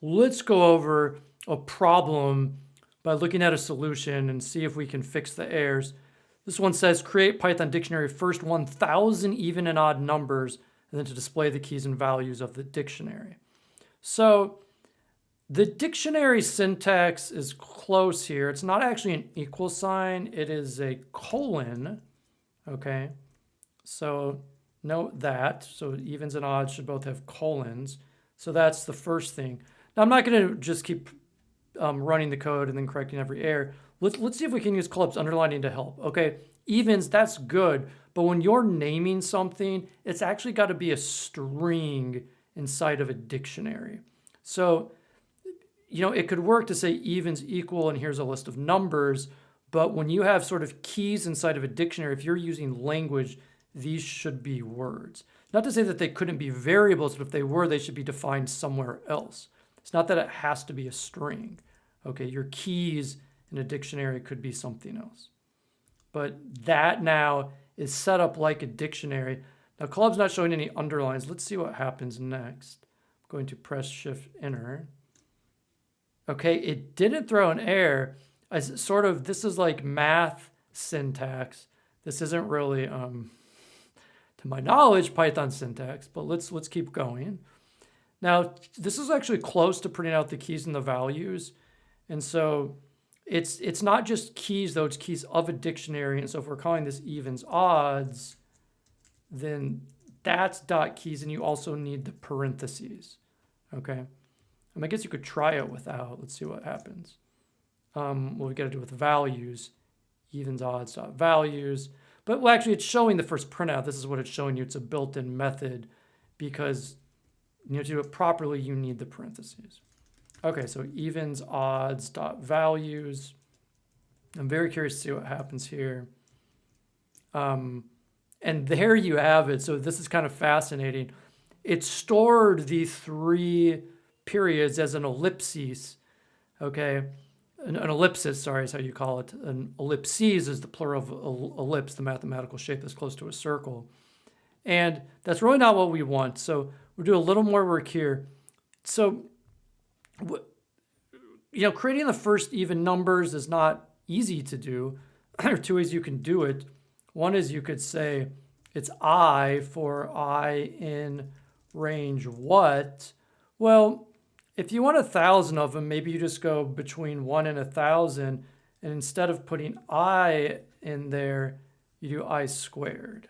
let's go over a problem by looking at a solution and see if we can fix the errors. This one says create Python dictionary first 1,000 even and odd numbers and then to display the keys and values of the dictionary. So the dictionary syntax is close here. It's not actually an equal sign. It is a colon, okay? So note that. So evens and odds should both have colons. So that's the first thing. Now I'm not going to just keep running the code and then correcting every error. Let's see if we can use clubs underlining to help. Okay, evens, that's good. But when you're naming something, it's actually got to be a string inside of a dictionary. So, you know, it could work to say evens equal and here's a list of numbers. But when you have sort of keys inside of a dictionary, if you're using language, these should be words. Not to say that they couldn't be variables, but if they were, they should be defined somewhere else. It's not that it has to be a string. Okay, your keys in a dictionary could be something else. But that now is set up like a dictionary. Now, club's not showing any underlines. Let's see what happens next. I'm going to press Shift Enter. Okay, it didn't throw an error. This is like math syntax. This isn't really, to my knowledge, Python syntax, but let's keep going. Now, this is actually close to printing out the keys and the values. And so it's not just keys, though, it's keys of a dictionary. And so if we're calling this evens odds, then that's dot keys, and you also need the parentheses, okay? I guess you could try it without. Let's see what happens. What we got to do with values, evens odds dot values. But well, actually, it's showing the first printout. This is what it's showing you. It's a built-in method because to do it properly, you need the parentheses. Okay, so evens odds dot values. I'm very curious to see what happens here. And there you have it. So this is kind of fascinating. It stored the 3 periods as an ellipsis, okay? An ellipsis, sorry, is how you call it. An ellipses is the plural of ellipse, the mathematical shape that's close to a circle. And that's really not what we want. So we'll do a little more work here. So, creating the first even numbers is not easy to do. There are 2 ways you can do it. One is you could say it's I for I in range what? Well, if you want 1,000 of them, maybe you just go between 1 and 1,000, and instead of putting I in there, you do I squared,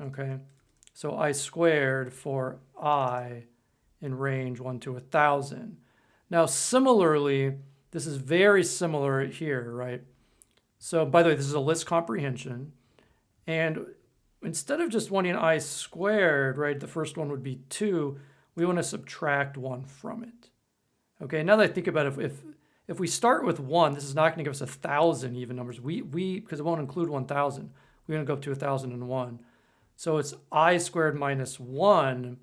okay? So I squared for I in range 1 to 1,000. Now, similarly, this is very similar here, right? So, by the way, this is a list comprehension, and instead of just wanting I squared, right, the first one would be 2, we want to subtract 1 from it. Okay, now that I think about it, if we start with 1, this is not going to give us 1,000 even numbers. Because it won't include 1,000, we're going to go up to 1,001. So it's I squared minus 1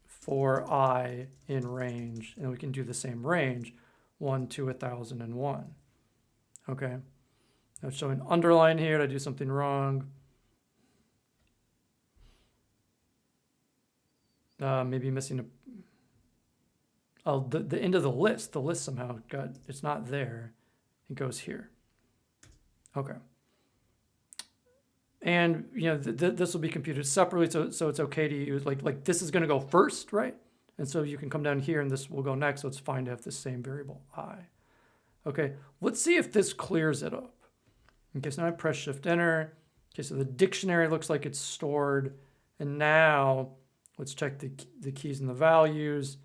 for I in range, and we can do the same range, 1 to 1,001. Okay, now it's showing underline here. Did I do something wrong? Maybe missing the end of the list. The list somehow it's not there. It goes here. Okay. And this will be computed separately, so it's okay to use like this is going to go first, right? And so you can come down here and this will go next. So it's fine to have the same variable I. Okay, let's see if this clears it up. Okay, so now I press Shift Enter. Okay, so the dictionary looks like it's stored, and now let's check the keys and the values.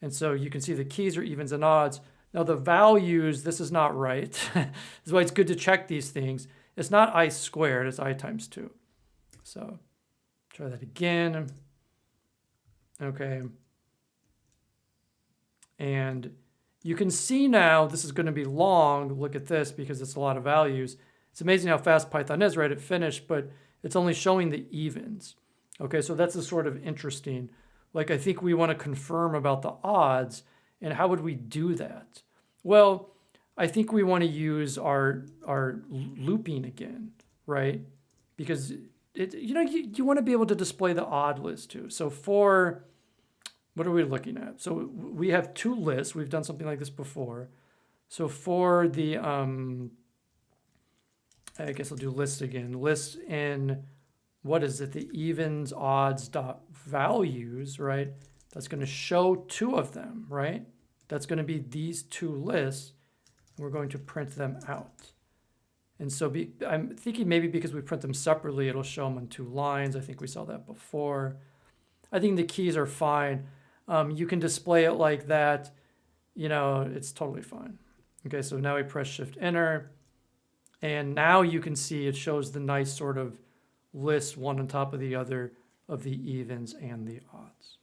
And so you can see the keys are evens and odds. Now the values, this is not right. This is why it's good to check these things. It's not I squared, it's I times 2. So try that again. Okay. And you can see now this is going to be long. Look at this because it's a lot of values. It's amazing how fast Python is, right? It finished, but it's only showing the evens. Okay, so that's a sort of interesting. Like, I think we want to confirm about the odds, and how would we do that? Well, I think we want to use our looping again, right? Because you want to be able to display the odd list too. So for what are we looking at? So we have two lists. We've done something like this before. So for the, I guess I'll do list again. List in, what is it? The evens, odds, dot values, right? That's going to show two of them, right? That's going to be these two lists. And we're going to print them out. And so I'm thinking maybe because we print them separately, it'll show them on two lines. I think we saw that before. I think the keys are fine. You can display it like that. You know, it's totally fine. Okay, so now we press Shift Enter. And now you can see it shows the nice sort of list one on top of the other of the evens and the odds.